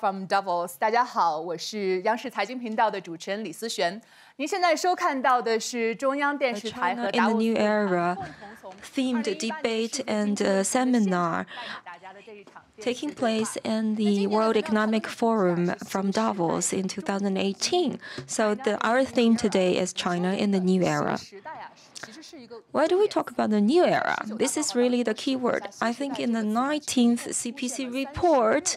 From Davos， 大家好，我是央视财经频道的主持人李思璇。您现在收看到的是中央电视台和达沃斯论坛共同从 themed debate and seminar taking place in the World Economic Forum from Davos in 2018. So our theme today is China in the New Era. Why do we talk about the new era? This is really the key word. I think in the 19th CPC report,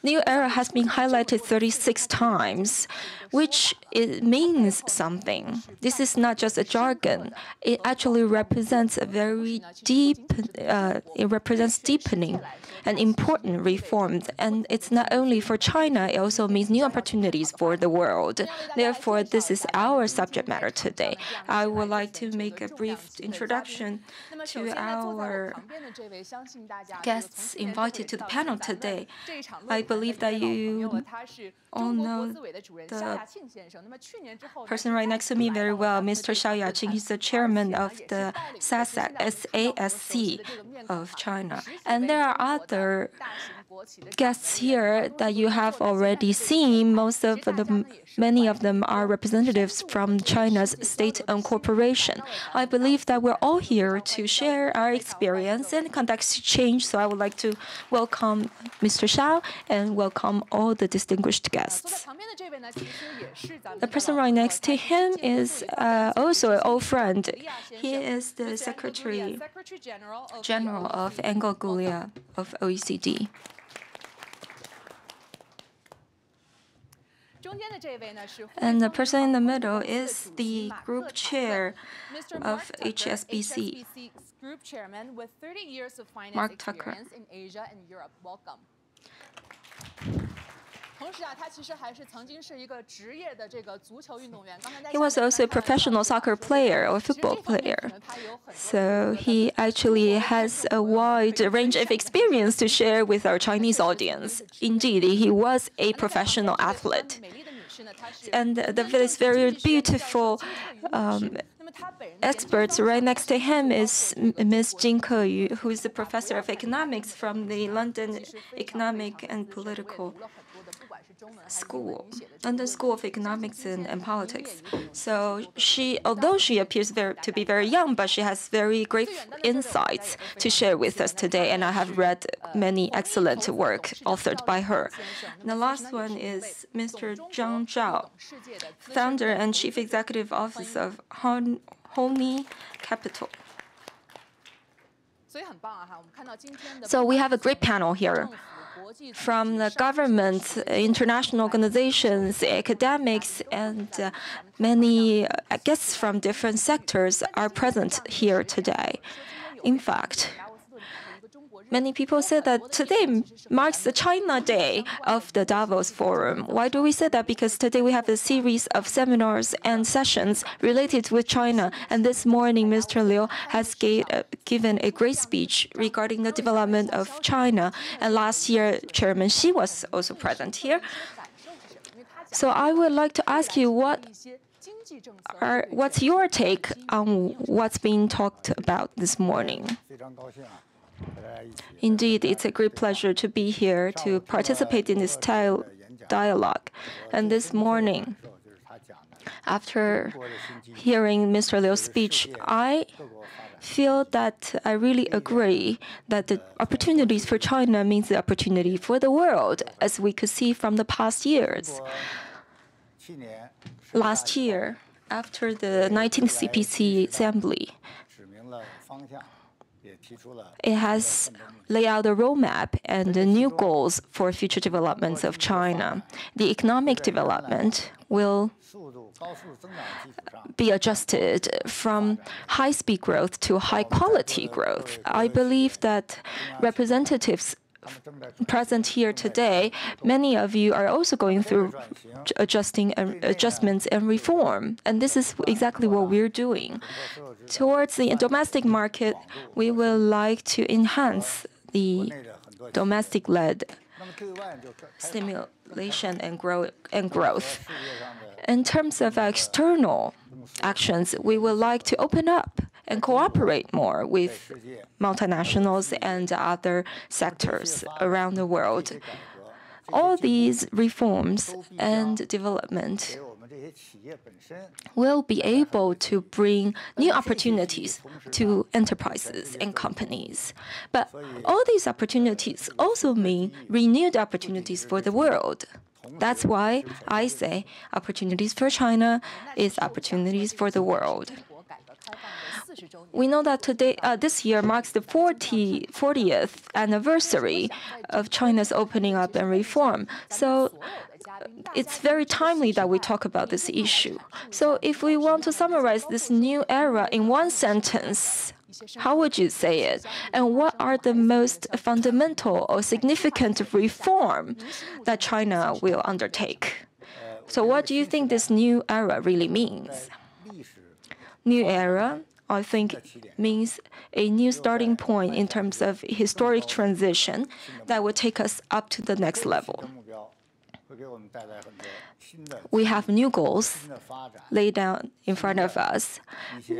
new era has been highlighted 36 times, which it means something. This is not just a jargon. It actually represents a very deep, it represents deepening and important reforms. And it's not only for China, it also means new opportunities for the world. Therefore, this is our subject matter today. I would like to make a brief introduction to our guests invited to the panel today. I believe that you all know the person right next to me very well, Mr. Xiao Yaqing. He's the chairman of the SASC of China. And there are other guests here that you have already seen. Many of them are representatives from China's state-owned corporation. I believe that we're all here to share our experience and conduct exchange. So I would like to welcome Mr. Xiao and welcome all the distinguished guests. The person right next to him is also an old friend. He is the Secretary General of Angola of OECD. And the person in the middle is the group chair of HSBC, Mark Tucker. He was also a professional soccer player or football player. So he actually has a wide range of experience to share with our Chinese audience. Indeed, he was a professional athlete. And this very beautiful expert right next to him is Ms. Jin Keyu, who is the professor of economics from the London Economic and Political School, London School of Economics and Politics. So although she appears to be very young, but she has very great insights to share with us today. And I have read many excellent work authored by her. And the last one is Mr. Zhang Zhao, founder and chief executive officer of Honey Capital. So we have a great panel here. From the government, international organizations, academics, and many guests from different sectors are present here today. In fact, many people say that today marks the China Day of the Davos Forum. Why do we say that? Because today we have a series of seminars and sessions related with China. And this morning, Mr. Liu has given a great speech regarding the development of China. And last year, Chairman Xi was also present here. So I would like to ask you, what's your take on what's being talked about this morning? Indeed, it's a great pleasure to be here to participate in this dialogue. And this morning, after hearing Mr. Liu's speech, I feel that I really agree that the opportunities for China means the opportunity for the world, as we could see from the past years. Last year, after the 19th CPC Assembly, it has laid out a roadmap and the new goals for future developments of China. The economic development will be adjusted from high-speed growth to high-quality growth. I believe that representatives present here today, many of you are also going through adjustments and reform. And this is exactly what we're doing. Towards the domestic market, we would like to enhance the domestic-led stimulation and growth. In terms of external actions, we would like to open up and cooperate more with multinationals and other sectors around the world. All these reforms and development will be able to bring new opportunities to enterprises and companies. But all these opportunities also mean renewed opportunities for the world. That's why I say opportunities for China is opportunities for the world. We know that today, this year marks the 40th anniversary of China's opening up and reform. So it's very timely that we talk about this issue. So if we want to summarize this new era in one sentence, how would you say it? And what are the most fundamental or significant reform that China will undertake? So what do you think this new era really means? New era, I think, means a new starting point in terms of historic transition that will take us up to the next level. We have new goals laid down in front of us,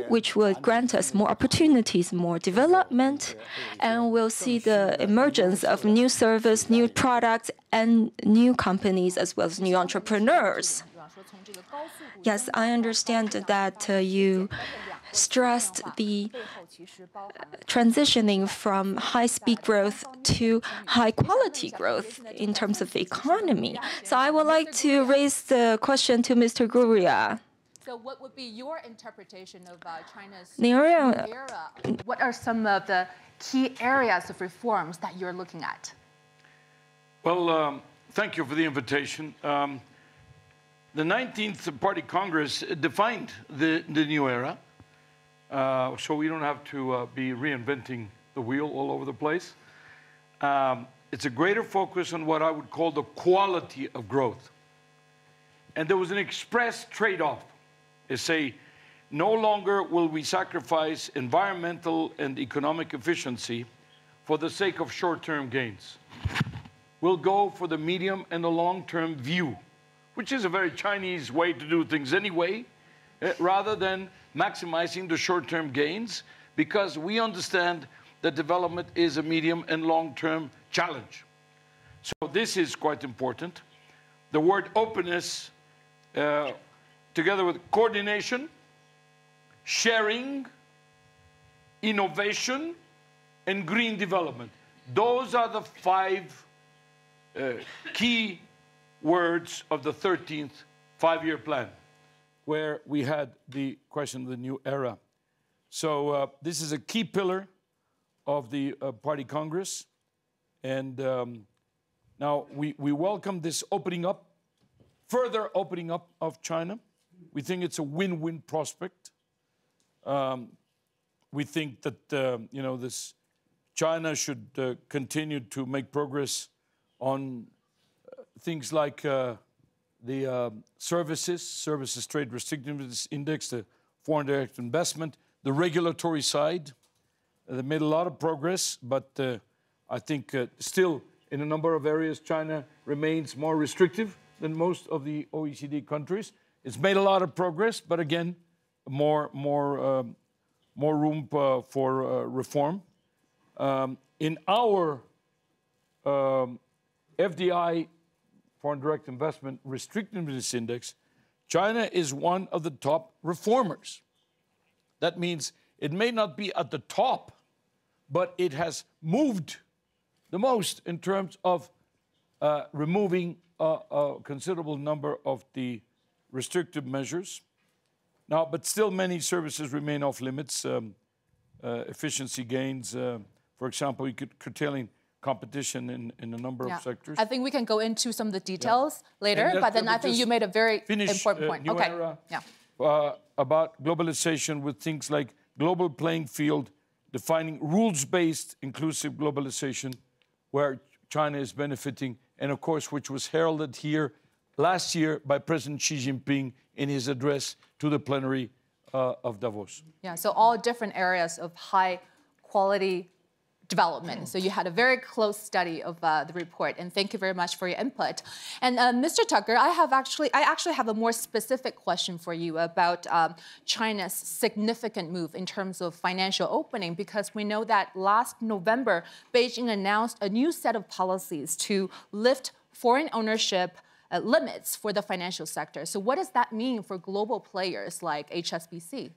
which will grant us more opportunities, more development, and we'll see the emergence of new service, new products, and new companies, as well as new entrepreneurs. Yes, I understand that you stressed the transitioning from high-speed growth to high-quality growth in terms of the economy. So I would like to raise the question to Mr. Guria. So what would be your interpretation of China's new era? What are some of the key areas of reforms that you're looking at? Well, thank you for the invitation. The 19th Party Congress defined the new era. So we don't have to be reinventing the wheel all over the place. It's a greater focus on what I would call the quality of growth. And there was an express trade-off. They say, no longer will we sacrifice environmental and economic efficiency for the sake of short-term gains. We'll go for the medium and the long-term view, which is a very Chinese way to do things anyway, rather than maximizing the short-term gains, because we understand that development is a medium and long-term challenge. So this is quite important. The word openness, together with coordination, sharing, innovation, and green development. Those are the 5 key words of the 13th five-year plan, where we had the question of the new era. So this is a key pillar of the Party Congress. And now we welcome this opening up, further opening up of China. We think it's a win-win prospect. We think that, you know, this China should continue to make progress on things like the services trade restrictiveness index, the foreign direct investment, the regulatory side. They made a lot of progress, but I think still in a number of areas, China remains more restrictive than most of the OECD countries. It's made a lot of progress, but again, more room for reform. In our FDI, foreign direct investment restrictiveness index, China is one of the top reformers. That means it may not be at the top, but it has moved the most in terms of removing a considerable number of the restrictive measures. Now, but still many services remain off limits. Efficiency gains, for example, curtailing competition in a number of sectors. I think we can go into some of the details later, but then I think you made a very important point. New era, about globalization with things like global playing field, defining rules-based inclusive globalization, where China is benefiting, and of course, which was heralded here last year by President Xi Jinping in his address to the plenary of Davos. Yeah, so all different areas of high quality development. So you had a very close study of the report, and thank you very much for your input. And Mr. Tucker, I actually have a more specific question for you about China's significant move in terms of financial opening, because we know that last November, Beijing announced a new set of policies to lift foreign ownership limits for the financial sector. So what does that mean for global players like HSBC?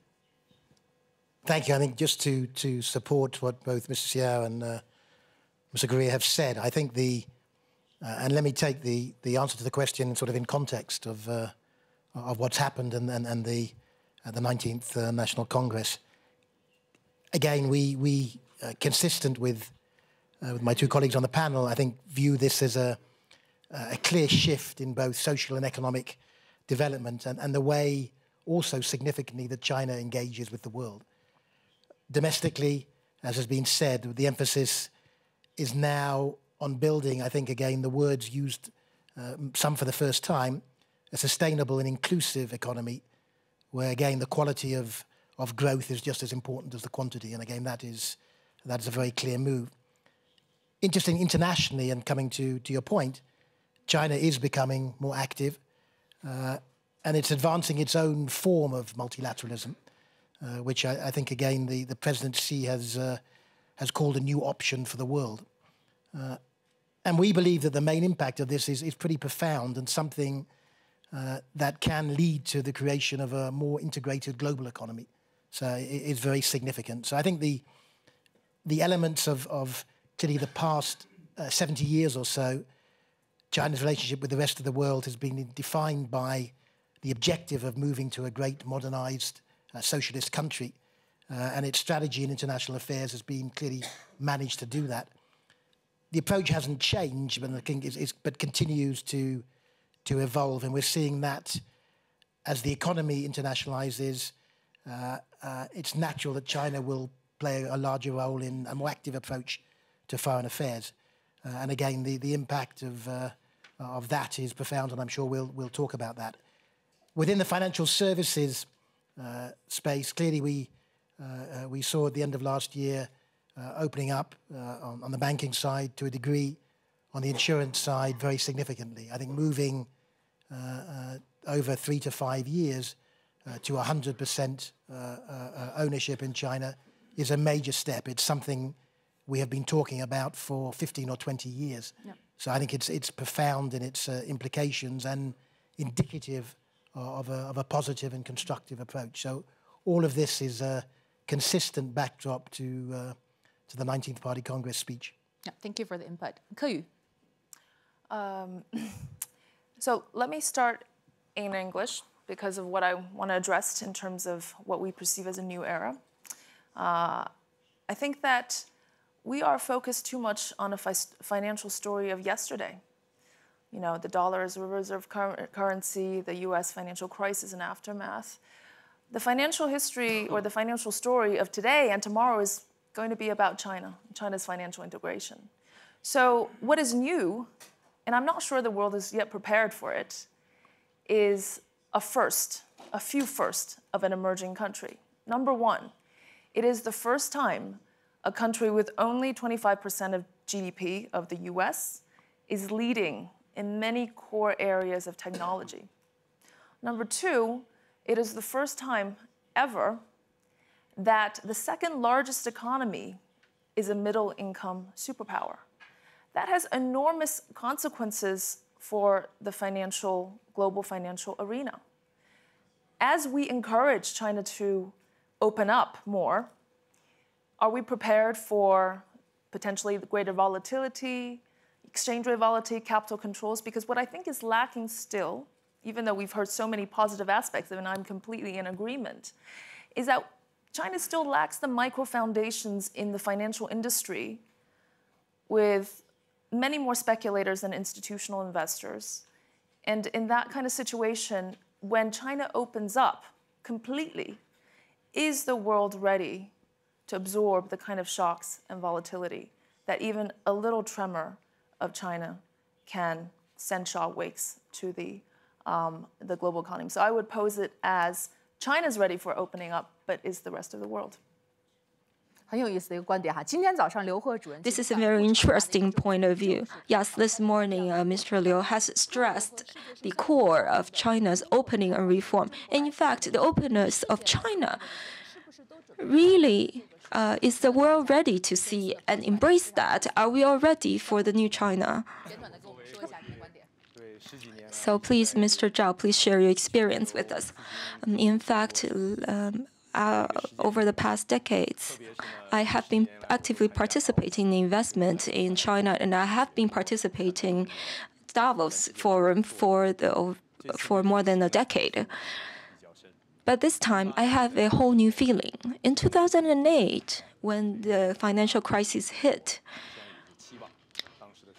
Thank you. I think just to support what both Mr. Xiao and Mr. Correa have said, I think and let me take the answer to the question sort of in context of what's happened and the 19th National Congress. Again, we consistent with my two colleagues on the panel, I think view this as a clear shift in both social and economic development and the way also significantly that China engages with the world. Domestically, as has been said, the emphasis is now on building, I think, again, the words used, some for the first time, a sustainable and inclusive economy where, again, the quality of growth is just as important as the quantity. And, again, that is a very clear move. Interesting internationally, and coming to your point, China is becoming more active and it's advancing its own form of multilateralism, which I think, again, the President Xi has called a new option for the world. And we believe that the main impact of this is pretty profound and something that can lead to the creation of a more integrated global economy. So it's very significant. So I think the elements of clearly the past 70 years or so, China's relationship with the rest of the world has been defined by the objective of moving to a great modernized socialist country. And its strategy in international affairs has been clearly managed to do that. The approach hasn't changed, but continues to evolve. And we're seeing that as the economy internationalizes, it's natural that China will play a larger role in a more active approach to foreign affairs. And again, the impact of that is profound, and I'm sure we'll talk about that. Within the financial services space, clearly we saw at the end of last year opening up on the banking side to a degree, on the insurance side very significantly. I think moving over 3 to 5 years to 100% ownership in China is a major step. It's something we have been talking about for 15 or 20 years. Yep. So I think it's profound in its implications and indicative of a positive and constructive approach. So all of this is a consistent backdrop to the 19th Party Congress speech. Yeah, thank you for the input. Ke Yu. So let me start in English because of what I want to address in terms of what we perceive as a new era. I think that we are focused too much on a financial story of yesterday. You know, the dollar as a reserve currency, the US financial crisis and aftermath. The financial history or the financial story of today and tomorrow is going to be about China, China's financial integration. So what is new, and I'm not sure the world is yet prepared for it, is a few firsts of an emerging country. Number one, it is the first time a country with only 25% of GDP of the US is leading in many core areas of technology. Number two, it is the first time ever that the second largest economy is a middle-income superpower. That has enormous consequences for the global financial arena. As we encourage China to open up more, are we prepared for potentially greater volatility, exchange rate volatility, capital controls? Because what I think is lacking still, even though we've heard so many positive aspects of it, and I'm completely in agreement, is that China still lacks the micro foundations in the financial industry with many more speculators than institutional investors. And in that kind of situation, when China opens up completely, is the world ready to absorb the kind of shocks and volatility that even a little tremor of China can send shockwaves to the global economy? So I would pose it as China's ready for opening up, but is the rest of the world? 很有意思的一个观点哈。今天早上刘鹤主任 This is a very interesting point of view. Yes, this morning, Mr. Liu has stressed the core of China's opening and reform. In fact, the openness of China really is the world ready to see and embrace that? Are we all ready for the new China? So please, Mr. Zhao, please share your experience with us. In fact, over the past decades, I have been actively participating in investment in China, and I have been participating in Davos Forum for more than a decade. But this time, I have a whole new feeling. In 2008, when the financial crisis hit,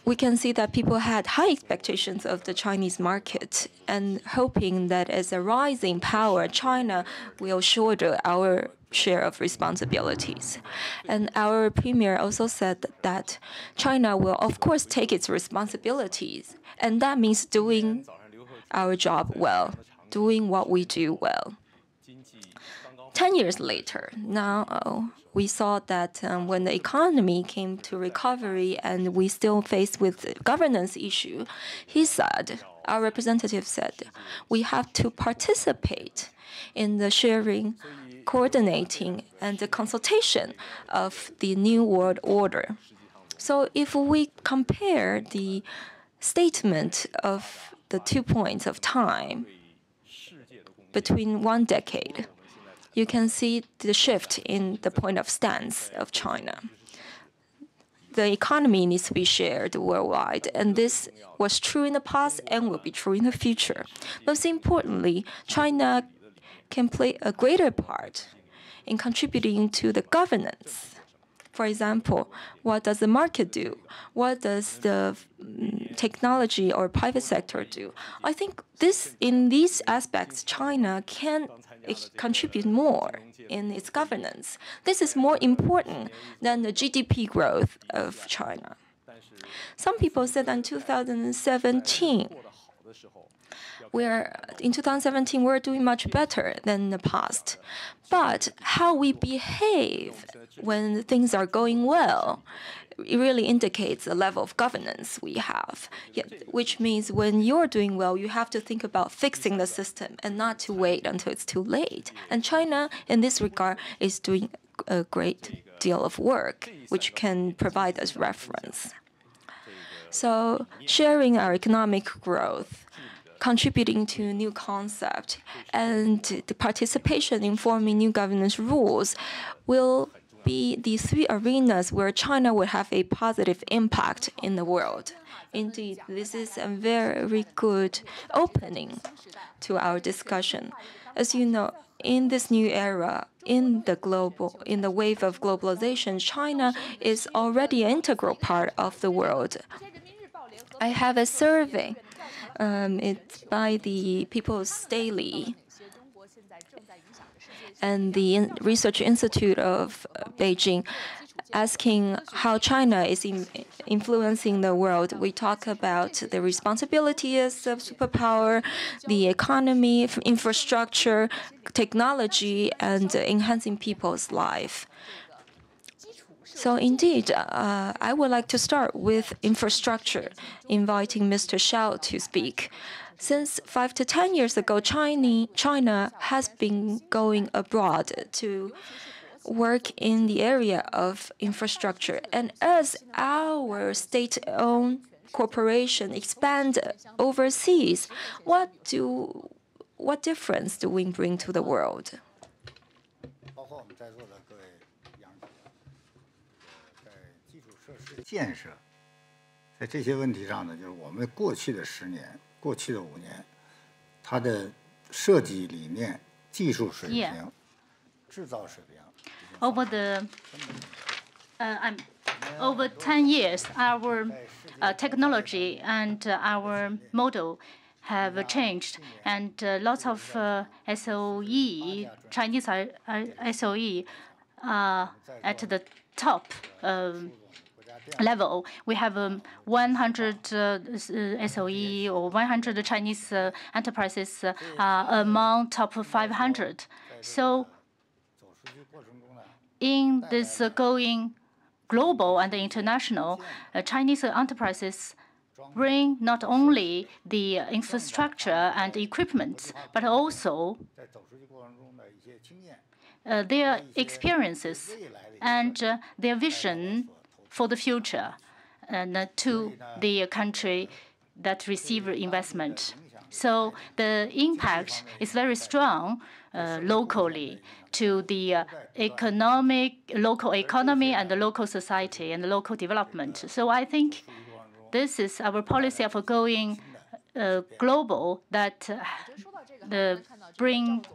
we can see that people had high expectations of the Chinese market and hoping that as a rising power, China will shoulder our share of responsibilities. And our premier also said that China will, of course, take its responsibilities. And that means doing our job well, doing what we do well. 10 years later, now we saw that when the economy came to recovery and we still faced with the governance issue, our representative said, we have to participate in the sharing, coordinating, and the consultation of the new world order. So if we compare the statement of the 2 points of time between 1 decade, you can see the shift in the point of stance of China. The economy needs to be shared worldwide, and this was true in the past and will be true in the future. Most importantly, China can play a greater part in contributing to the governance. For example, what does the market do? What does the technology or private sector do? I think in these aspects, China can contribute more in its governance. This is more important than the GDP growth of China. Some people said in 2017, we're doing much better than the past. But how we behave when things are going well, it really indicates the level of governance we have, which means when you're doing well, you have to think about fixing the system and not to wait until it's too late. And China, in this regard, is doing a great deal of work, which can provide us reference. So sharing our economic growth, contributing to new concepts, and the participation in forming new governance rules will be the 3 arenas where China will have a positive impact in the world. Indeed, this is a very good opening to our discussion. As you know, in this new era, in the wave of globalization, China is already an integral part of the world. I have a survey. It's by the People's Daily and the Research Institute of Beijing, asking how China is influencing the world. We talk about the responsibility as a superpower, the economy, infrastructure, technology, and enhancing people's life. So indeed, I would like to start with infrastructure, inviting Mr. Xiao to speak. Since 5 to 10 years ago, China has been going abroad to work in the area of infrastructure. And as our state-owned corporation expand overseas, what difference do we bring to the world? Over 10 years, our technology and our model have changed, and lots of SOE, Chinese SOE, at the top level. We have 100 SOE or 100 Chinese enterprises among top 500. So in this going global and international, Chinese enterprises bring not only the infrastructure and equipment, but also their experiences and their vision for the future and to the country that receive investment. So the impact is very strong locally to the local economy and the local society and the local development. So I think this is our policy of going global that bring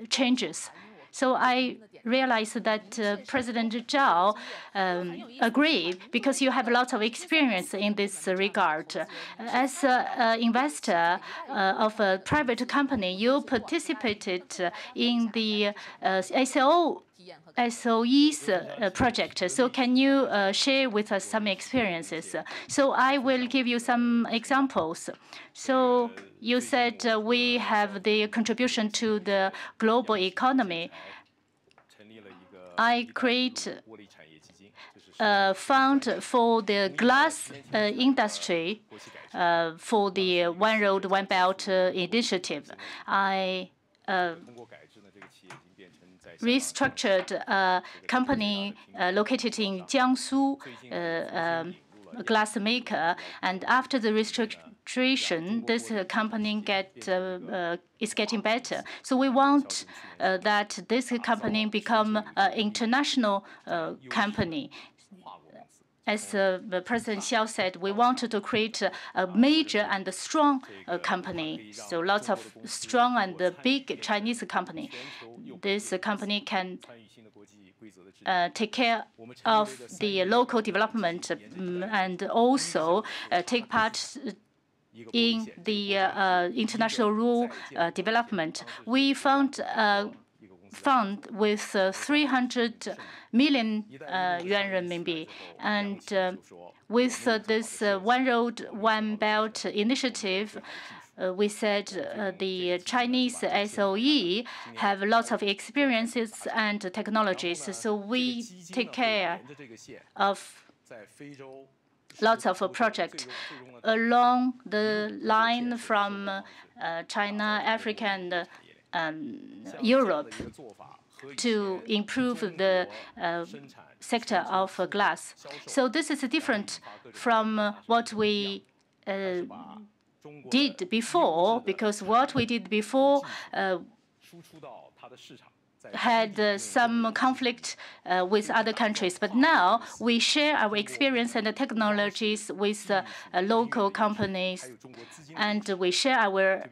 changes. So I realized that President Zhao agreed because you have a lot of experience in this regard. As an investor of a private company, you participated in the SOE's project. So can you share with us some experiences? So I will give you some examples. So you said we have the contribution to the global economy. I create a fund for the glass industry for the One Road, One Belt initiative. I restructured a company located in Jiangsu, a glass maker, and after the restructuration, this company is getting better. So we want that this company become an international company. As President Xiao said, we wanted to create a major and strong company. So lots of strong and big Chinese company. This company can take care of the local development and also take part in the international rule development. We found a fund with 300 million yuan renminbi, and with this One Road, One Belt initiative, we said the Chinese SOE have lots of experiences and technologies, so we take care of lots of projects along the line from China, Africa, and Europe to improve the sector of glass. So this is different from what we did before, because what we did before had some conflict with other countries. But now we share our experience and the technologies with local companies, and we share our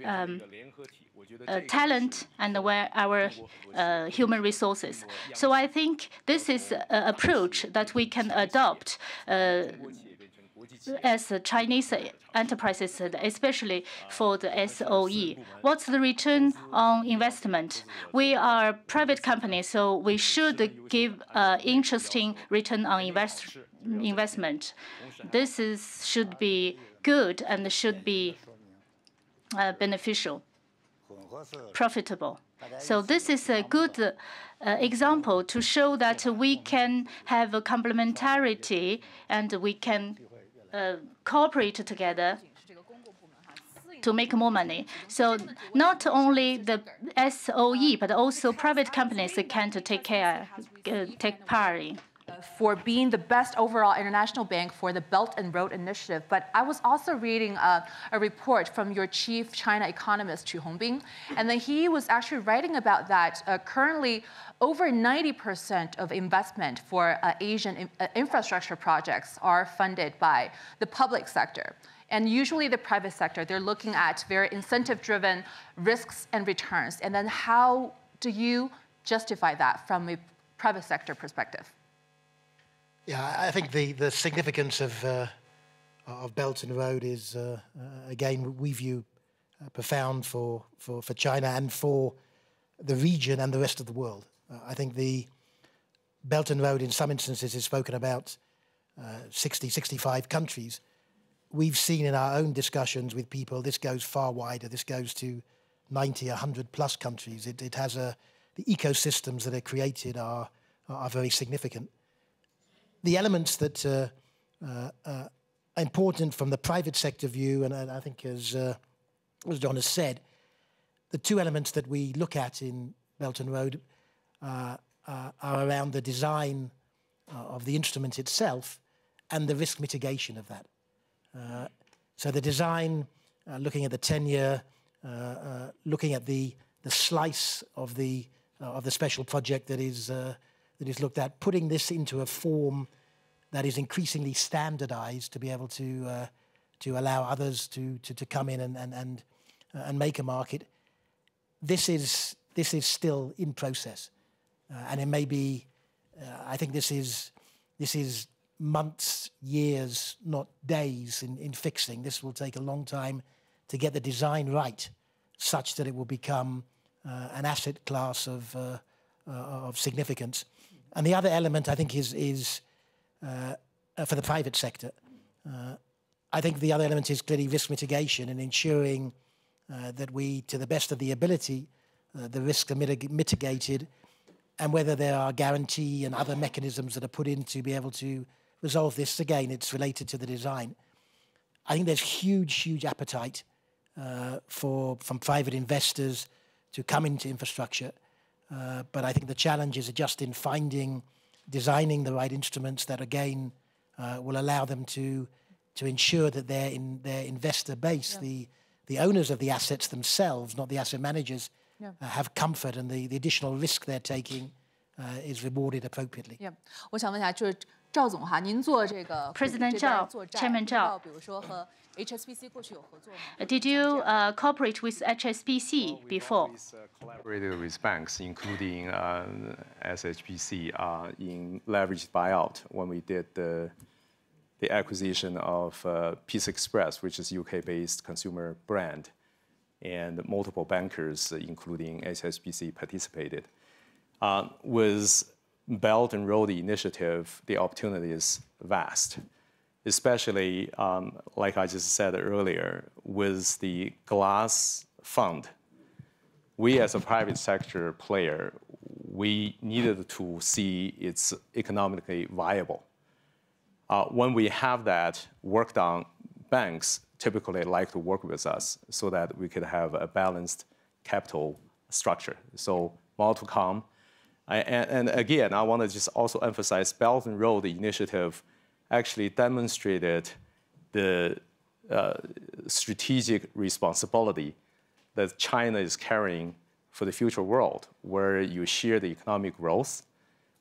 talent and our human resources. So I think this is an approach that we can adopt as Chinese enterprises, especially for the SOE. What's the return on investment? We are a private company, so we should give interesting return on investment. This should be good and should be beneficial, profitable. So this is a good example to show that we can have a complementarity and we can cooperate together to make more money. So not only the SOE, but also private companies can take part in. For being the best overall international bank for the Belt and Road Initiative. But I was also reading a report from your chief China economist, Chu Hongbin, and then he was actually writing about that currently over 90% of investment for Asian infrastructure projects are funded by the public sector. And usually the private sector, they're looking at very incentive-driven risks and returns. And then how do you justify that from a private sector perspective? Yeah, I think the significance of Belt and Road is, again, we view profound for China and for the region and the rest of the world. I think the Belt and Road in some instances is spoken about 60, 65 countries. We've seen in our own discussions with people, this goes far wider. This goes to 90, 100 plus countries. It has the ecosystems that are created are very significant. The elements that are important from the private sector view, and I think as John has said, the two elements that we look at in Belt and Road are around the design of the instrument itself and the risk mitigation of that. So the design, looking at the tenure, looking at the slice of the special project that is looked at, putting this into a form that is increasingly standardized to be able to allow others to come in and make a market. This is still in process, and it may be. I think this is months, years, not days in fixing. This will take a long time to get the design right, such that it will become an asset class of significance. And the other element, I think, is for the private sector. I think the other element is clearly risk mitigation and ensuring that we, to the best of the ability, the risks are mitigated, and whether there are guarantee and other mechanisms that are put in to be able to resolve this. Again, it's related to the design. I think there's huge appetite from private investors to come into infrastructure. But I think the challenge is just in designing the right instruments that, again, will allow them to ensure that their investor base, the owners of the assets themselves, not the asset managers, have comfort, and the additional risk they're taking is rewarded appropriately. Yeah. 我想问一下，就是赵总哈，您做这个 President Zhao, Chairman Zhao, 比如说和 HSBC 过去有合作吗？ Did you cooperate with HSBC before? Collaborated with banks, including SHBC, in leveraged buyout when we did the acquisition of Peace Express, which is UK-based consumer brand, and multiple bankers, including HSBC, participated. With Belt and Road Initiative, the opportunity is vast, especially, like I just said earlier, with the Glass Fund. We, as a private sector player, we needed to see it's economically viable. When we have that worked on, banks typically like to work with us so that we could have a balanced capital structure. So more to come. And again, I want to just also emphasize Belt and Road Initiative actually demonstrated the strategic responsibility that China is carrying for the future world, where you share the economic growth,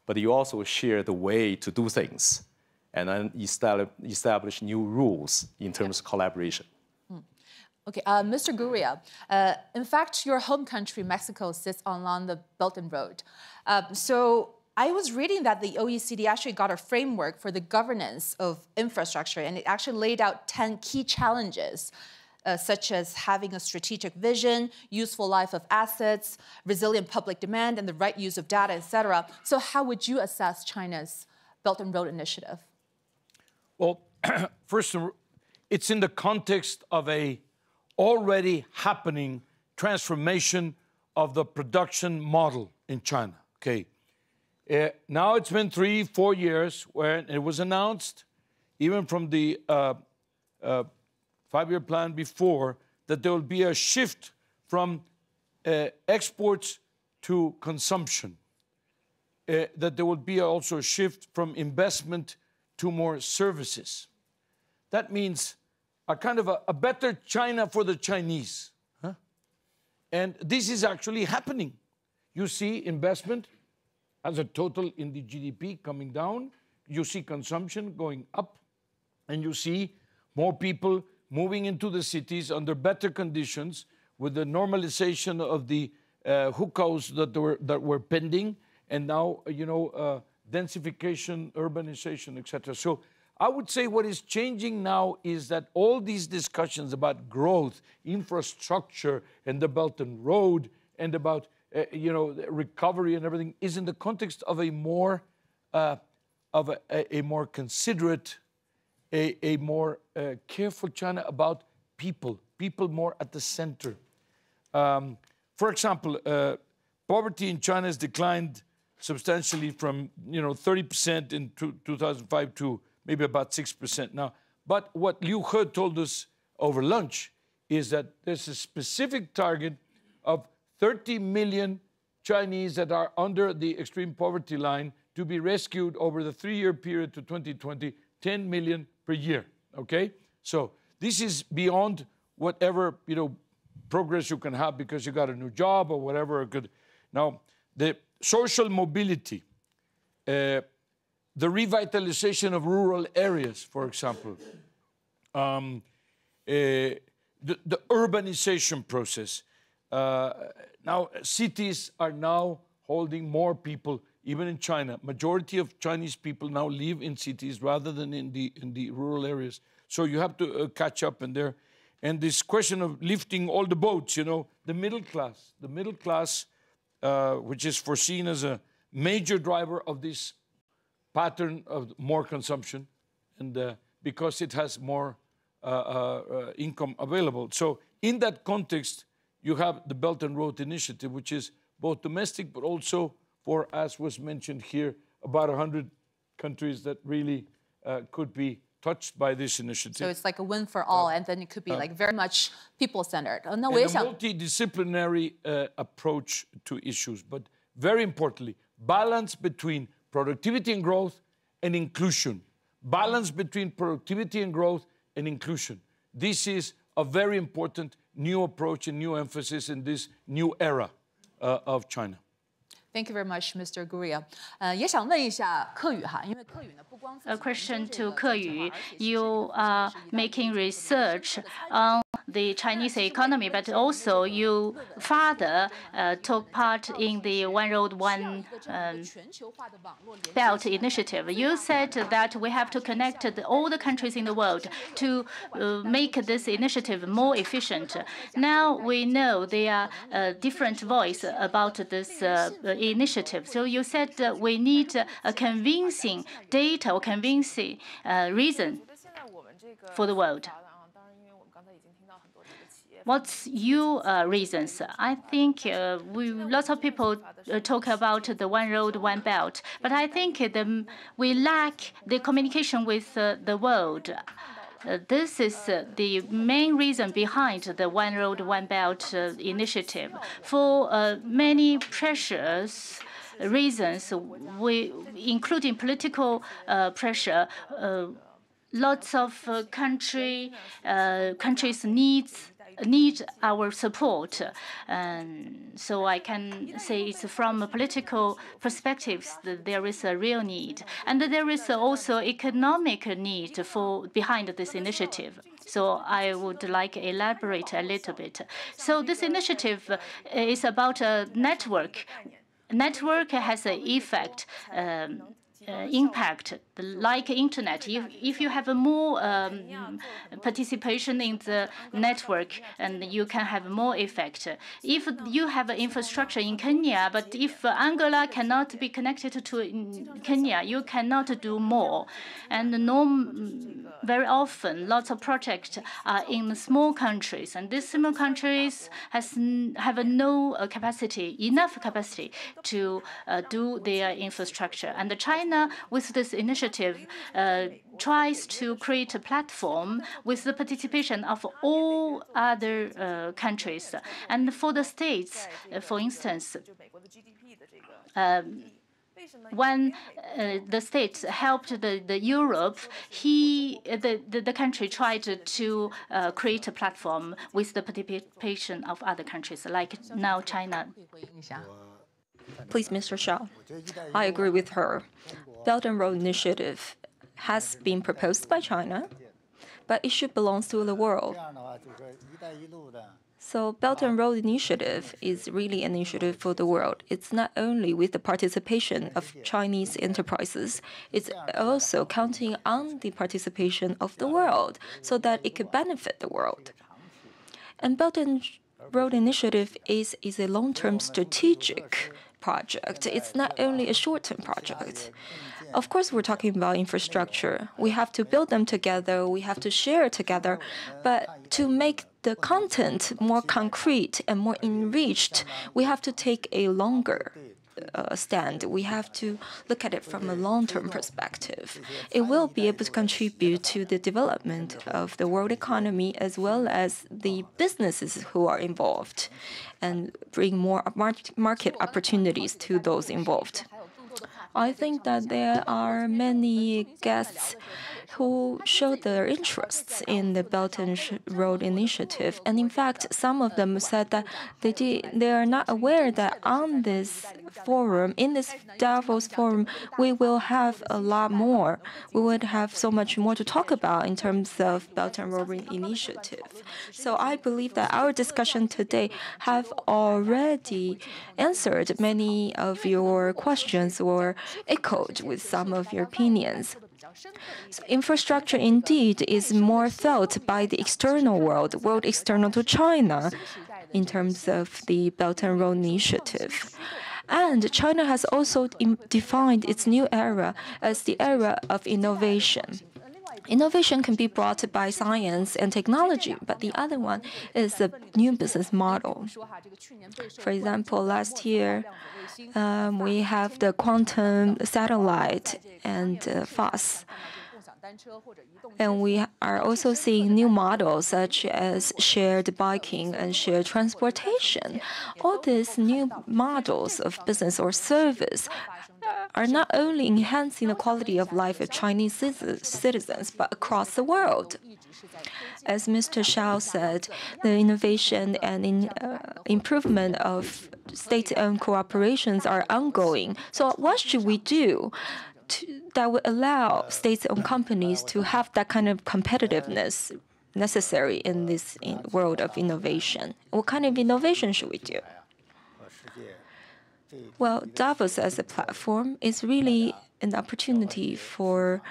but you also share the way to do things, and then establish new rules in terms of collaboration. Okay, Mr. Gurria, in fact, your home country, Mexico, sits along the Belt and Road. So I was reading that the OECD actually got a framework for the governance of infrastructure, and it actually laid out 10 key challenges, such as having a strategic vision, useful life of assets, resilient public demand, and the right use of data, et cetera. So how would you assess China's Belt and Road Initiative? Well, first, it's in the context of a already happening transformation of the production model in China. Okay, now it's been 3-4 years where it was announced, even from the 5-year plan before, that there will be a shift from exports to consumption, that there will be also a shift from investment to more services. That means a kind of a better China for the Chinese. Huh? And this is actually happening. You see investment as a total in the GDP coming down. You see consumption going up. And you see more people moving into the cities under better conditions with the normalization of the hukou that were pending. And now, densification, urbanization, etc. So I would say what is changing now is that all these discussions about growth, infrastructure, and the Belt and Road, and about recovery and everything is in the context of a more more considerate, a more careful China about people more at the center. For example, poverty in China has declined substantially from 30% in 2005 to maybe about 6% now. But what Liu He told us over lunch is that there's a specific target of 30 million Chinese that are under the extreme poverty line to be rescued over the 3-year period to 2020, 10 million per year, okay? So this is beyond whatever, progress you can have because you got a new job or whatever. Now, the social mobility, the revitalization of rural areas, for example, the urbanization process. Now, cities are now holding more people, even in China. Majority of Chinese people now live in cities rather than in the rural areas. So you have to catch up in there. And this question of lifting all the boats, the middle class, which is foreseen as a major driver of this pattern of more consumption, and because it has more income available. So in that context, you have the Belt and Road Initiative, which is both domestic, but also for, as was mentioned here, about 100 countries that really could be touched by this initiative. So it's like a win for all, and then it could be like very much people-centered. And a multidisciplinary approach to issues, but very importantly, balance between productivity and growth and inclusion. Balance between productivity and growth and inclusion. This is a very important new approach and new emphasis in this new era of China. Thank you very much, Mr. Guria. 也想问一下克宇哈，因为克宇呢不光 A question to Ke you are making research on the Chinese economy, but also you father took part in the One Road, One Belt initiative. You said that we have to connect all the countries in the world to make this initiative more efficient. Now we know there are different voice about this initiative. So you said we need a convincing data or convincing reason for the world. What's your reasons? I think lots of people talk about the One Road, One Belt, but I think we lack the communication with the world. This is the main reason behind the One Road, One Belt initiative. For many pressures, reasons, including political pressure, lots of countries need our support. And so I can say it's from a political perspectives that there is a real need. And there is also economic need behind this initiative. So I would like to elaborate a little bit. So this initiative is about a network. Network has an effect, impact, like internet. If you have more participation in the network, and you can have more effect. If you have an infrastructure in Kenya, but if Angola cannot be connected to Kenya, you cannot do more. And very often, lots of projects are in small countries, and these small countries have no enough capacity to do their infrastructure. And China, with this initiative, tries to create a platform with the participation of all other countries. And for the states, for instance, when the states helped the Europe, the country tried to create a platform with the participation of other countries, like now China. Please, Mr. Shao. I agree with her. Belt and Road Initiative has been proposed by China, but it should belong to the world. So Belt and Road Initiative is really an initiative for the world. It's not only with the participation of Chinese enterprises, it's also counting on the participation of the world so that it could benefit the world. And Belt and Road Initiative is a long-term strategic project. It's not only a short-term project. Of course, we're talking about infrastructure. We have to build them together. We have to share together. But to make the content more concrete and more enriched, we have to take a longer stand. We have to look at it from a long-term perspective. It will be able to contribute to the development of the world economy as well as the businesses who are involved and bring more market opportunities to those involved. I think that there are many guests who showed their interests in the Belt and Road Initiative. And in fact, some of them said that they are not aware that on this forum, in this Davos forum, we will have a lot more. We would have so much more to talk about in terms of Belt and Road Initiative. So I believe that our discussion today have already answered many of your questions or echoed with some of your opinions. So infrastructure indeed is more felt by the external world external to China, in terms of the Belt and Road Initiative. And China has also defined its new era as the era of innovation. Innovation can be brought by science and technology, but the other one is the new business model. For example, last year, we have the quantum satellite and FAS. And we are also seeing new models such as shared biking and shared transportation. All these new models of business or service are not only enhancing the quality of life of Chinese citizens, but across the world. As Mr. Xiao said, the innovation and improvement of state-owned corporations are ongoing. So what should we do that would allow state-owned companies to have that kind of competitiveness necessary in this world of innovation? What kind of innovation should we do? Well, Davos as a platform is really an opportunity for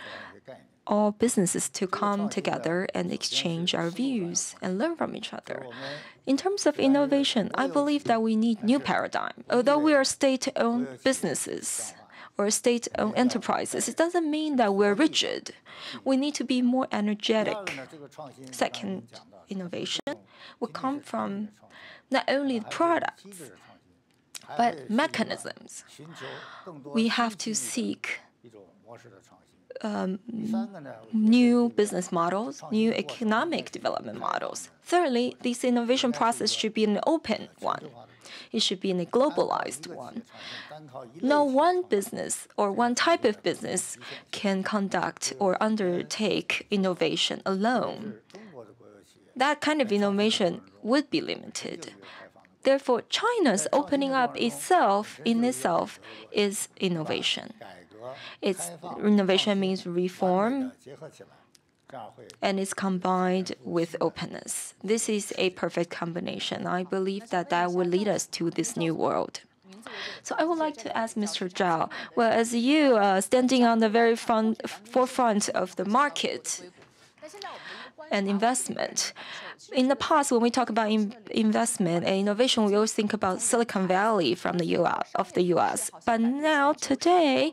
all businesses to come together and exchange our views and learn from each other. In terms of innovation, I believe that we need new paradigm. Although we are state-owned businesses or state-owned enterprises, it doesn't mean that we're rigid. We need to be more energetic. Second, innovation will come from not only the products, but mechanisms. We have to seek new business models, new economic development models. Thirdly, this innovation process should be an open one. It should be a globalized one. No one business or one type of business can conduct or undertake innovation alone. That kind of innovation would be limited. Therefore, China's opening up itself is innovation. Innovation means reform, and it's combined with openness. This is a perfect combination. I believe that will lead us to this new world. So I would like to ask Mr. Zhao, well, as you standing on the very forefront of the market and investment, in the past, when we talk about investment and innovation, we always think about Silicon Valley from the US. But now, today,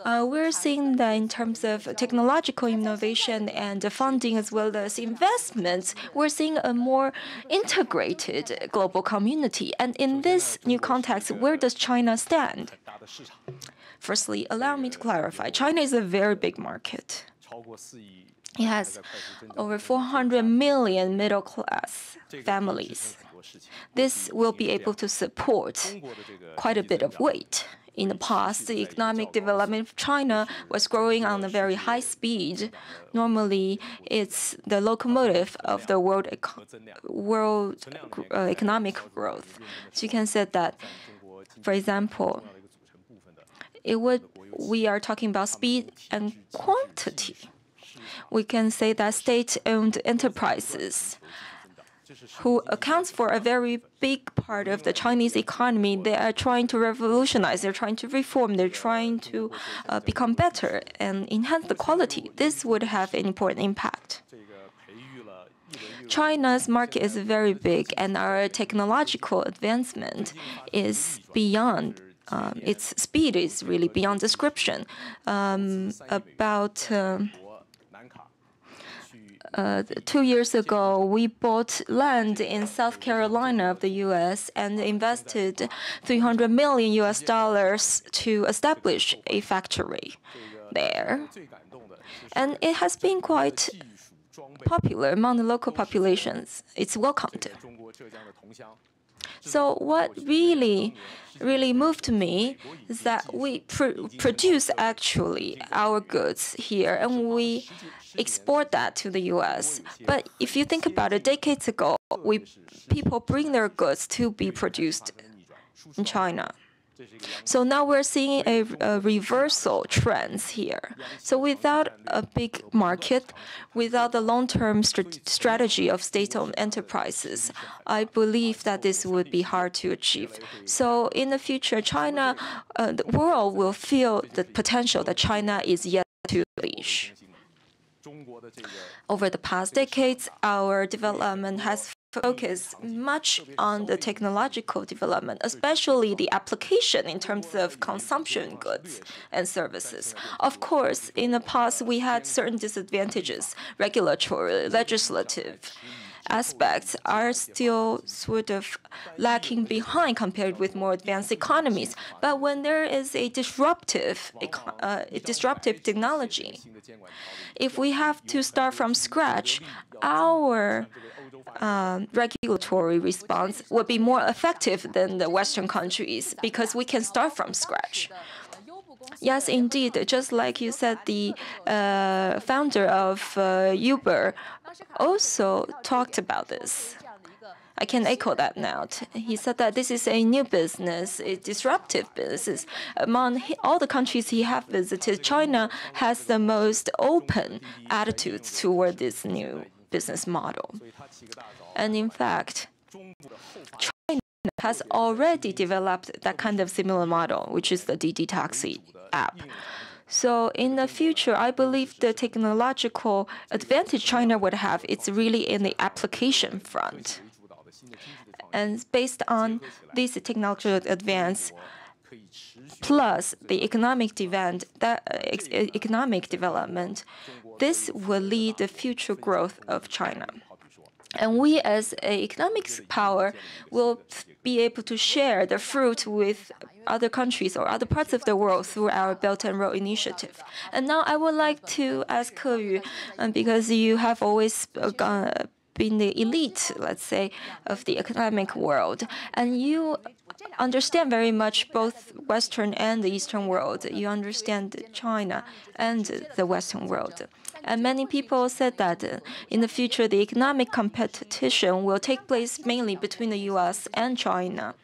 we're seeing that in terms of technological innovation and funding as well as investments, we're seeing a more integrated global community. And in this new context, where does China stand? Firstly, allow me to clarify. China is a very big market. It has over 400 million middle-class families. This will be able to support quite a bit of weight. In the past, the economic development of China was growing on a very high speed. Normally, it's the locomotive of the world economic growth. So you can say that, for example, we are talking about speed and quantity. We can say that state-owned enterprises, who accounts for a very big part of the Chinese economy, they are trying to revolutionize, they're trying to reform, they're trying to become better and enhance the quality. This would have an important impact. China's market is very big, and our technological advancement is beyond its speed is really beyond description. 2 years ago, we bought land in South Carolina of the U.S. and invested $300 million to establish a factory there. And it has been quite popular among the local populations. It's welcomed. So what really moved me is that we produce actually our goods here and we export that to the U.S. But if you think about it, decades ago, people bring their goods to be produced in China. So now we're seeing a reversal trends here. So without a big market, without the long-term strategy of state-owned enterprises, I believe that this would be hard to achieve. So in the future, China, the world will feel the potential that China is yet to unleash. Over the past decades, our development has focused much on the technological development, especially the application in terms of consumption goods and services. Of course, in the past, we had certain disadvantages. Regulatory, legislative aspects are still sort of lacking behind compared with more advanced economies. But when there is a disruptive technology, if we have to start from scratch, our regulatory response would be more effective than the Western countries because we can start from scratch. Yes, indeed. Just like you said, the founder of Uber also talked about this. I can echo that now. He said that this is a new business, a disruptive business. Among all the countries he has visited, China has the most open attitude toward this new business model. And in fact, China has already developed that kind of similar model, which is the Didi Taxi app. So in the future, I believe the technological advantage China would have is really in the application front. And based on this technological advance, plus the economic development, this will lead the future growth of China. And we as an economic power will be able to share the fruit with other countries or other parts of the world through our Belt and Road Initiative. And now I would like to ask Ke Yu, because you have always been the elite, let's say, of the economic world, and you understand very much both Western and the Eastern world. You understand China and the Western world. And many people said that in the future, the economic competition will take place mainly between the U.S. and China.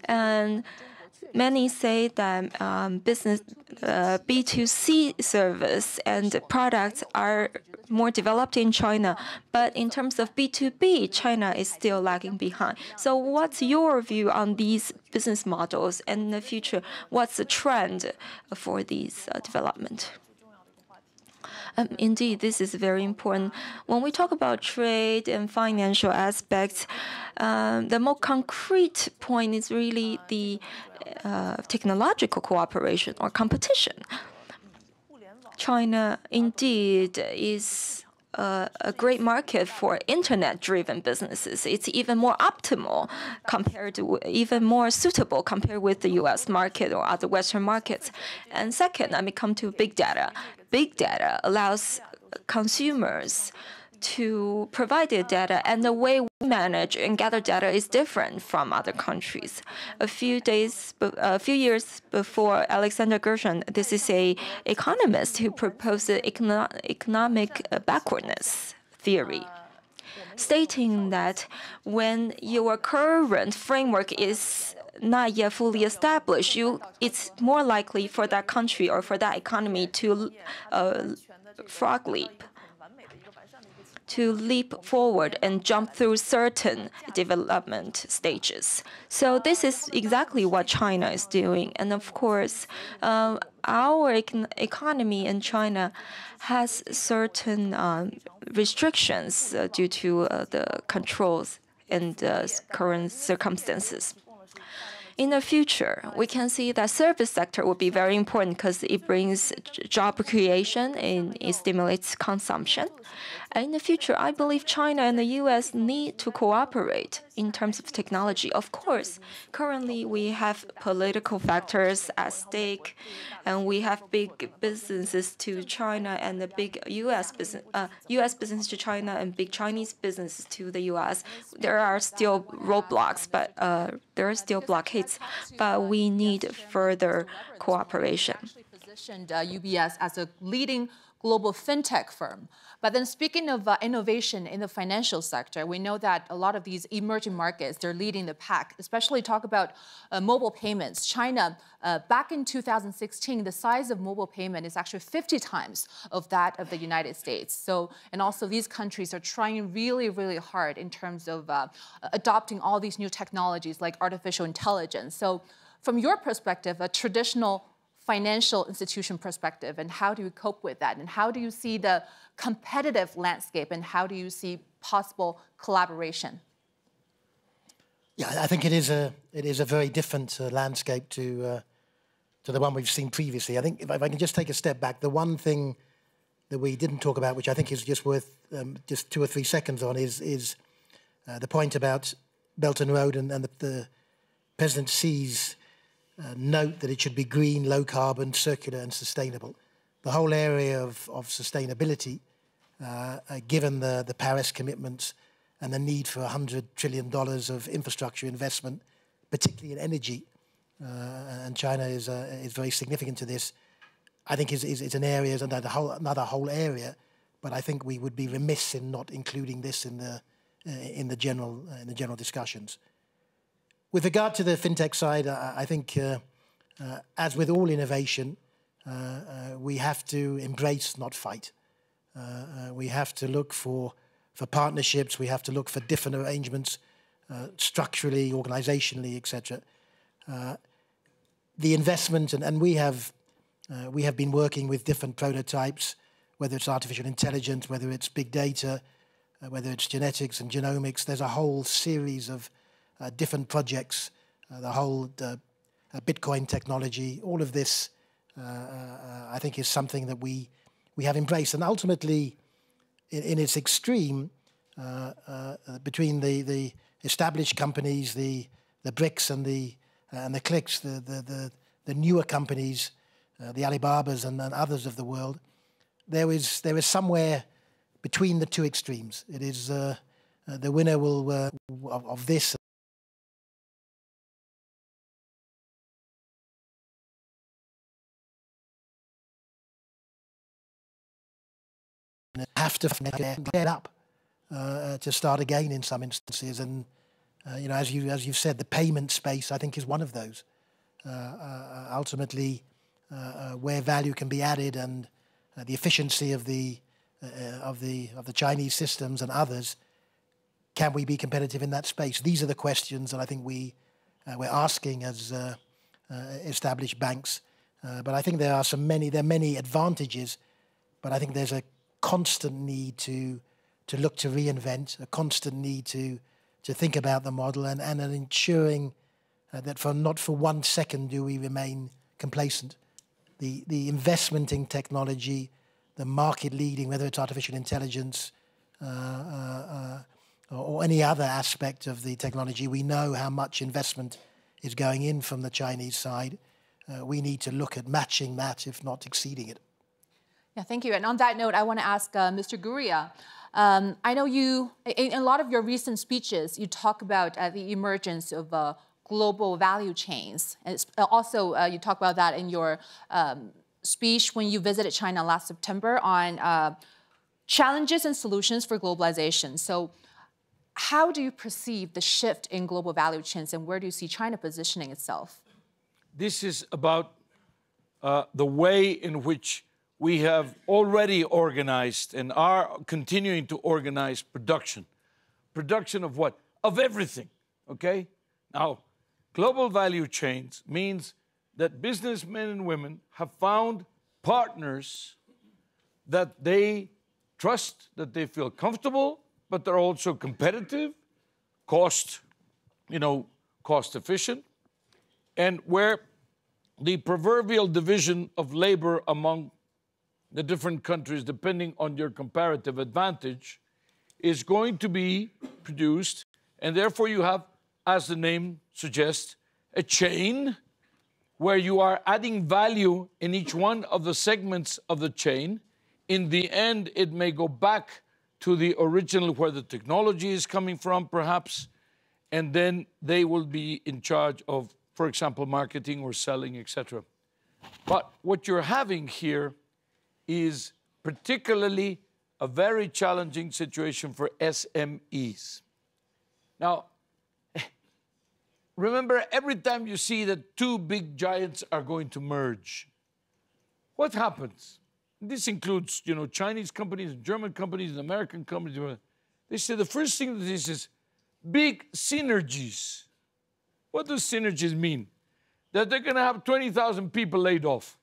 And many say that business B2C service and products are more developed in China, but in terms of B2B, China is still lagging behind. So what's your view on these business models, and in the future, what's the trend for these development? Indeed, this is very important. When we talk about trade and financial aspects, the more concrete point is really the technological cooperation or competition. China indeed is a great market for internet-driven businesses. It's even more optimal compared to, even more suitable compared with the U.S. market or other Western markets. And second, let me come to big data. Big data allows consumers to provide their data, and the way we manage and gather data is different from other countries. A few years before Alexander Gershon, this is an economist who proposed the economic backwardness theory, stating that when your current framework is not yet fully established, it's more likely for that country or for that economy to frog leap, to leap forward and jump through certain development stages. So this is exactly what China is doing. And of course, our economy in China has certain restrictions due to the controls and current circumstances. In the future, we can see that service sector will be very important because it brings job creation and it stimulates consumption. And in the future, I believe China and the U.S. need to cooperate in terms of technology. Of course, currently we have political factors at stake, and we have big businesses to China and the big U.S. business to China and big Chinese business to the U.S. There are still roadblocks, but there are still blockades. But we need further cooperation. Actually positioned UBS as a leading global fintech firm. But then speaking of innovation in the financial sector, we know that a lot of these emerging markets, they're leading the pack, especially talk about mobile payments. China, back in 2016, the size of mobile payment is actually 50 times of that of the United States. So, and also these countries are trying really, really hard in terms of adopting all these new technologies like artificial intelligence. So from your perspective, a traditional financial institution perspective, and how do you cope with that? And how do you see the competitive landscape, and how do you see possible collaboration? Yeah, I think it is a very different landscape to the one we've seen previously. I think if I can just take a step back, the one thing that we didn't talk about, which I think is just worth just 2 or 3 seconds on, is the point about Belt and Road and the President Xi's note that it should be green, low carbon, circular and sustainable. The whole area of sustainability, given the Paris commitments and the need for $100 trillion of infrastructure investment, particularly in energy, and China is very significant to this, I think is an area, is another whole area, but I think we would be remiss in not including this in the general discussions. With regard to the fintech side, I think, as with all innovation, we have to embrace, not fight. We have to look for partnerships. We have to look for different arrangements, structurally, organizationally, etc. The investment, and we have been working with different prototypes, whether it's artificial intelligence, whether it's big data, whether it's genetics and genomics. There's a whole series of different projects, the whole Bitcoin technology, all of this, I think, is something that we have embraced. And ultimately, in its extreme, between the established companies, the BRICS and the clicks, the newer companies, the Alibabas and others of the world, there is somewhere between the two extremes. It is the winner of this. Have to get up to start again in some instances, and as you've said, the payment space I think is one of those. Ultimately, where value can be added and the efficiency of the Chinese systems and others, can we be competitive in that space? These are the questions that I think we're asking as established banks. But I think there are many advantages, but I think there's a constant need to look to reinvent, a constant need to think about the model, and an ensuring that not for 1 second do we remain complacent. The investment in technology, the market leading, whether it's artificial intelligence or any other aspect of the technology, we know how much investment is going in from the Chinese side. We need to look at matching that, if not exceeding it. Yeah, thank you. And on that note, I want to ask Mr. Gurria. I know you, in a lot of your recent speeches, you talk about the emergence of global value chains. And also, you talk about that in your speech when you visited China last September on challenges and solutions for globalization. So how do you perceive the shift in global value chains, and where do you see China positioning itself? This is about the way in which we have already organized and are continuing to organize production. Production of what? Of everything, okay? Now, global value chains means that businessmen and women have found partners that they trust, that they feel comfortable, but they're also competitive, cost efficient, and where the proverbial division of labor among the different countries, depending on your comparative advantage, is going to be produced, and therefore you have, as the name suggests, a chain where you are adding value in each one of the segments of the chain. In the end, it may go back to the original where the technology is coming from, perhaps, and then they will be in charge of, for example, marketing or selling, etc. But what you're having here is particularly a very challenging situation for SMEs. Now, remember, every time you see that two big giants are going to merge, what happens? This includes, Chinese companies, German companies, and American companies. They say the first thing that this is big synergies. What does synergies mean? That they're going to have 20,000 people laid off,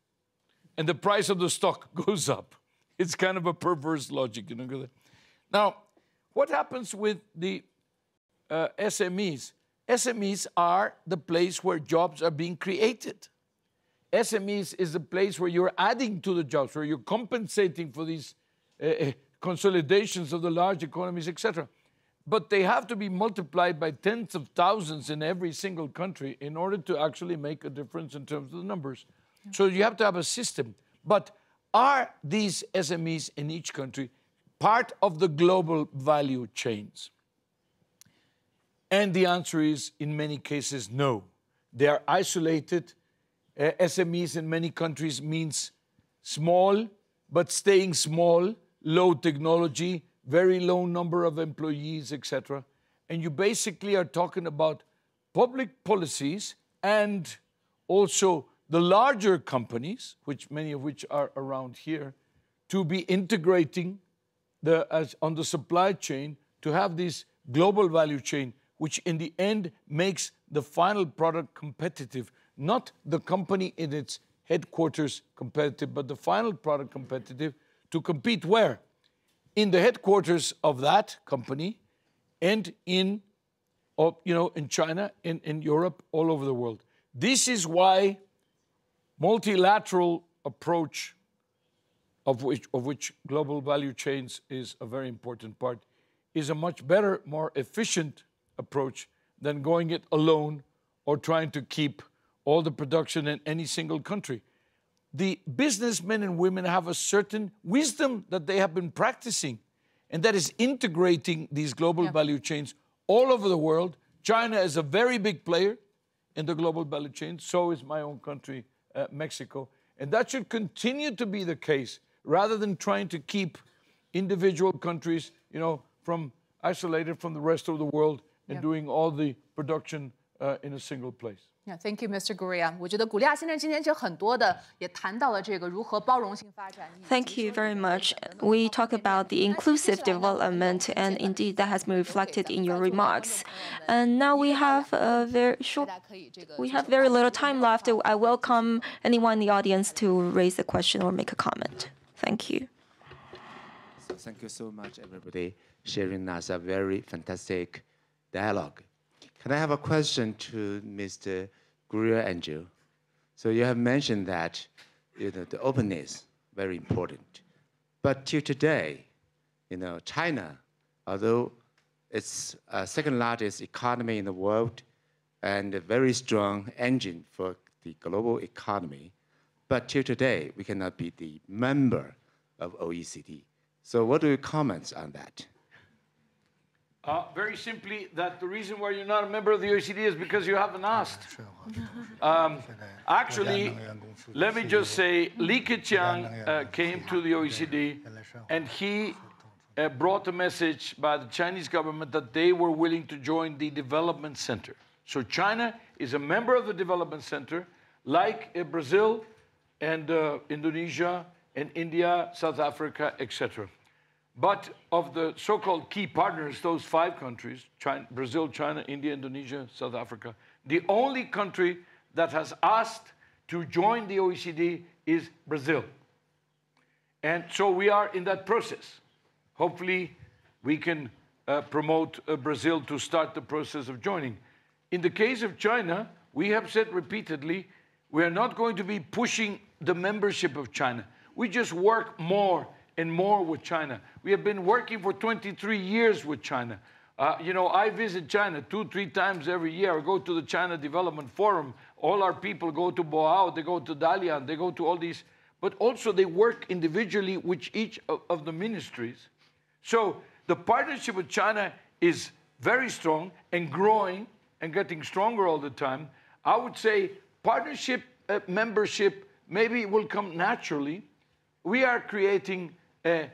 and the price of the stock goes up. It's kind of a perverse logic, Now, what happens with the SMEs? SMEs are the place where jobs are being created. SMEs is the place where you're adding to the jobs, where you're compensating for these consolidations of the large economies, etc. But they have to be multiplied by tens of thousands in every single country in order to actually make a difference in terms of the numbers. Yeah. So you have to have a system. But are these SMEs in each country part of the global value chains? And the answer is, in many cases, no. They are isolated. SMEs in many countries means small, but staying small, low technology, very low number of employees, etc. And you basically are talking about public policies and also the larger companies, many of which are around here, to be integrating on the supply chain to have this global value chain, which in the end makes the final product competitive. Not the company in its headquarters competitive, but the final product competitive to compete where? In the headquarters of that company and in China, in Europe, all over the world. This is why multilateral approach of which global value chains is a very important part, is a much better, more efficient approach than going it alone or trying to keep all the production in any single country. The businessmen and women have a certain wisdom that they have been practicing, and that is integrating these global value chains all over the world. China is a very big player in the global value chain. So is my own country, Mexico. And that should continue to be the case, rather than trying to keep individual countries, isolated from the rest of the world and doing all the production in a single place. Yeah, thank you, Mr. Gurria. 我觉得古利亚先生今天其实很多的也谈到了这个如何包容性发展。Thank you very much. We talk about the inclusive development, and indeed that has been reflected in your remarks. And now we have very little time left. I welcome anyone in the audience to raise a question or make a comment. Thank you. So thank you so much, everybody, sharing us a very fantastic dialogue. Can I have a question to Mr. Gurria Andrew? So you have mentioned that the openness very important, but till today, China, although it's the second largest economy in the world and a very strong engine for the global economy, but till today we cannot be the member of OECD. So what do you comment on that? Very simply, that the reason why you're not a member of the OECD is because you haven't asked. Actually, let me just say, Li Keqiang came to the OECD, and he brought a message by the Chinese government that they were willing to join the Development Center. So China is a member of the Development Center, like Brazil and Indonesia and India, South Africa, etc. But of the so-called key partners, those 5 countries, Brazil, China, India, Indonesia, South Africa, the only country that has asked to join the OECD is Brazil. And so we are in that process. Hopefully, we can promote Brazil to start the process of joining. In the case of China, we have said repeatedly, we are not going to be pushing the membership of China. We just work more and more with China. We have been working for 23 years with China. You know, I visit China 2-3 times every year. I go to the China Development Forum. All our people go to Boao, they go to Dalian, they go to all these. But also they work individually with each of the ministries. So the partnership with China is very strong and growing and getting stronger all the time. I would say partnership, membership, maybe it will come naturally. We are creating a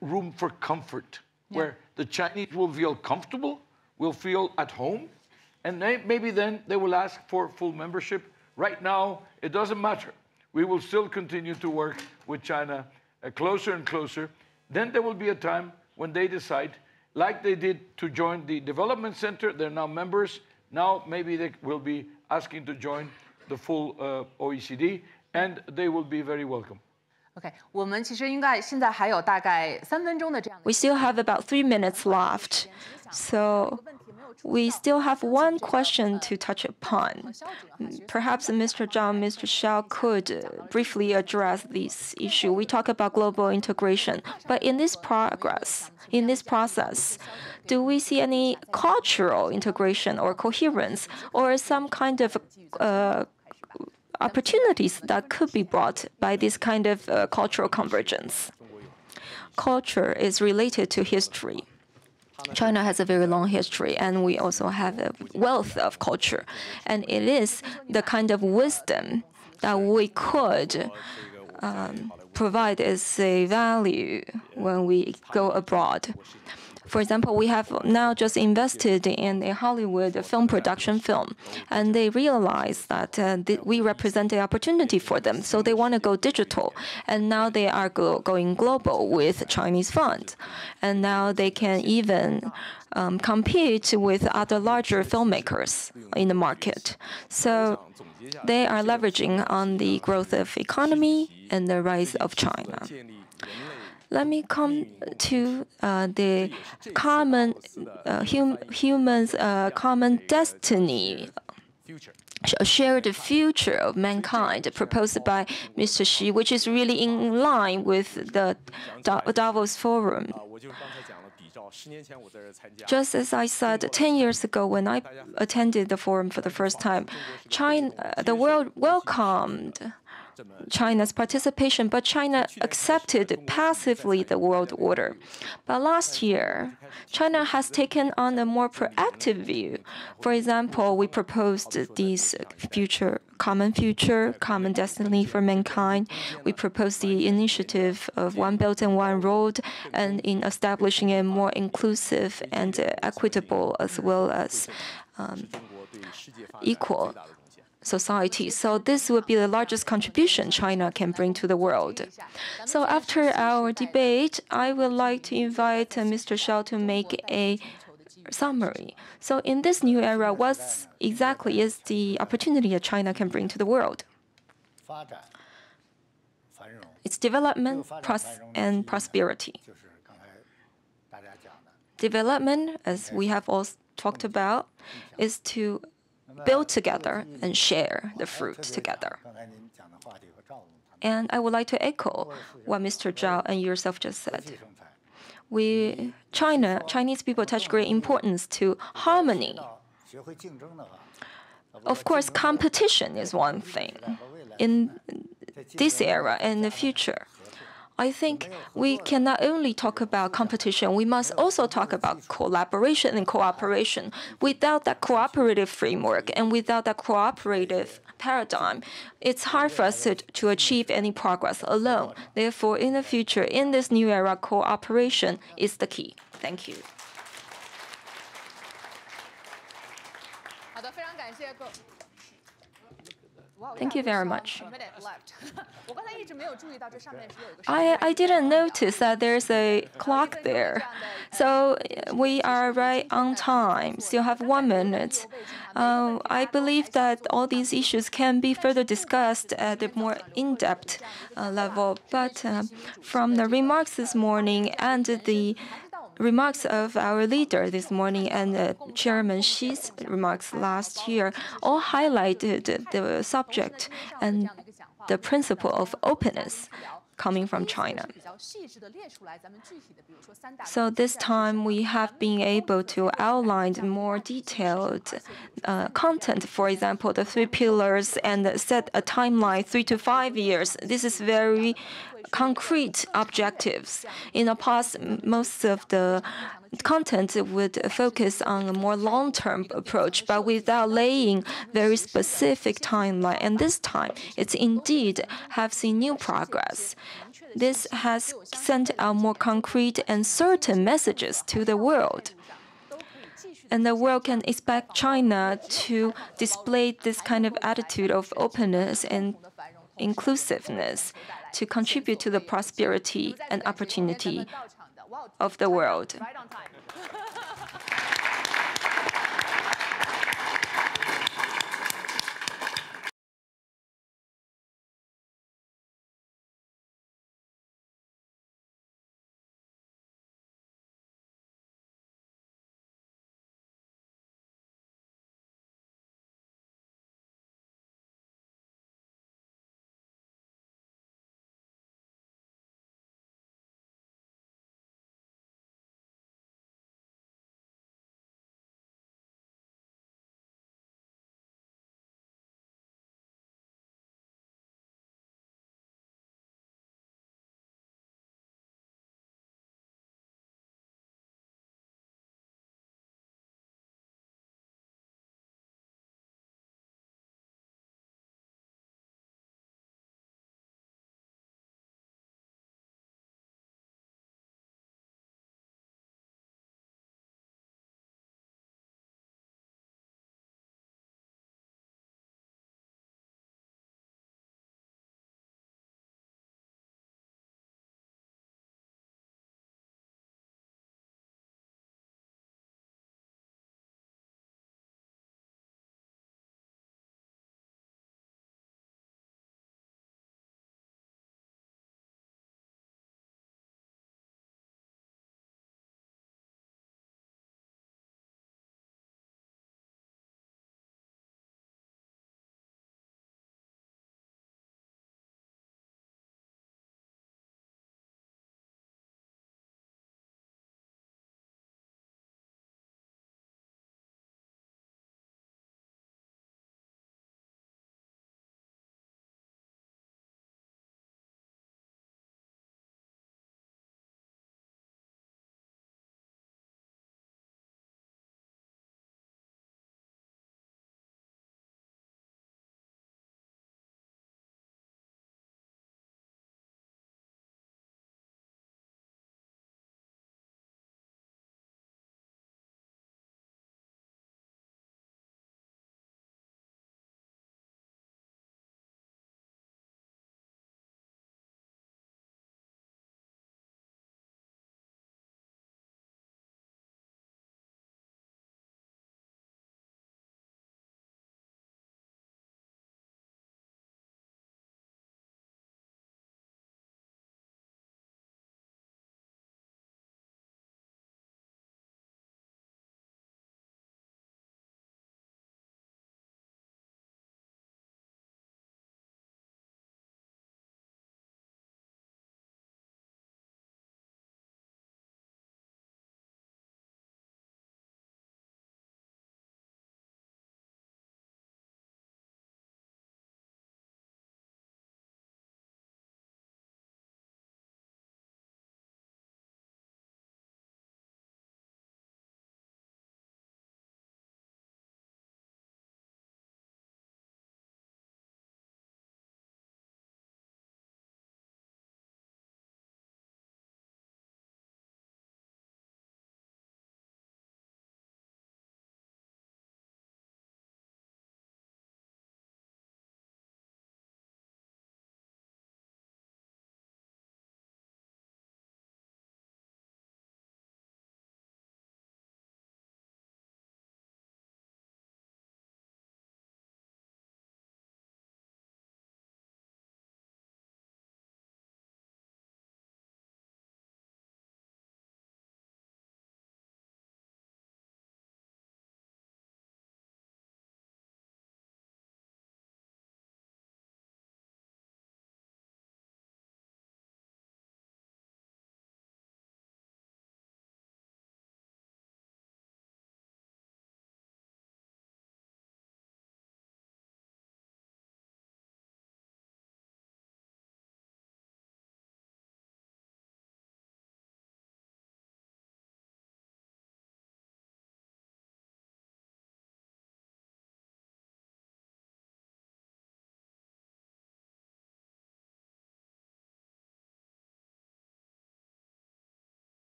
room for comfort where the Chinese will feel comfortable, will feel at home, and maybe then they will ask for full membership. Right now, it doesn't matter. We will still continue to work with China closer and closer. Then there will be a time when they decide, like they did to join the Development Center, they're now members. Now maybe they will be asking to join the full OECD, and they will be very welcome. OK， 我们其实应该现在还有大概3分钟的这样的。We still have about 3 minutes left, so we still have one question to touch upon. Perhaps Mr. Zhao, Mr. Xiao could briefly address this issue. We talk about global integration, but in this process, do we see any cultural integration or coherence, or some kind of opportunities that could be brought by this kind of cultural convergence? Culture is related to history. China has a very long history, and we also have a wealth of culture. And it is the kind of wisdom that we could provide as a value when we go abroad. For example, we have now just invested in a Hollywood film production film, and they realize that we represent an opportunity for them. So they want to go digital, and now they are going global with Chinese funds. And now they can even compete with other larger filmmakers in the market. So they are leveraging on the growth of economy and the rise of China. Let me come to the common humans' common destiny, a shared future of mankind proposed by Mr. Xi, which is really in line with the Davos Forum. Just as I said 10 years ago when I attended the forum for the first time, the world welcomed China's participation, but China accepted passively the world order. But last year, China has taken on a more proactive view. For example, we proposed this common destiny for mankind. We proposed the initiative of One Belt and One Road, and in establishing a more inclusive and equitable as well as equal society. So this would be the largest contribution China can bring to the world. So after our debate, I would like to invite Mr. Xiao to make a summary. So in this new era, what exactly is the opportunity that China can bring to the world? It's development and prosperity. Development, as we have all talked about, is to build together and share the fruit together. And I would like to echo what Mr. Zhao and yourself just said. Chinese people attach great importance to harmony. Of course, competition is one thing. In this era and in the future, I think we can not only talk about competition, we must also talk about collaboration and cooperation. Without that cooperative framework and without that cooperative paradigm, it's hard for us to achieve any progress alone. Therefore, in the future, in this new era, cooperation is the key. Thank you. Thank you very much. I didn't notice that there's a clock there. So we are right on time. Still have 1 minute. I believe that all these issues can be further discussed at a more in-depth level. But from the remarks this morning and the remarks of our leader this morning and Chairman Xi's remarks last year all highlighted the subject and the principle of openness coming from China. So this time we have been able to outline more detailed content, for example, the 3 pillars, and set a timeline 3 to 5 years. This is very concrete objectives. In the past, most of the content would focus on a more long-term approach, but without laying very specific timeline. And this time, it's indeed have seen new progress. This has sent out more concrete and certain messages to the world. And the world can expect China to display this kind of attitude of openness and inclusiveness to contribute to the prosperity and opportunity of the world.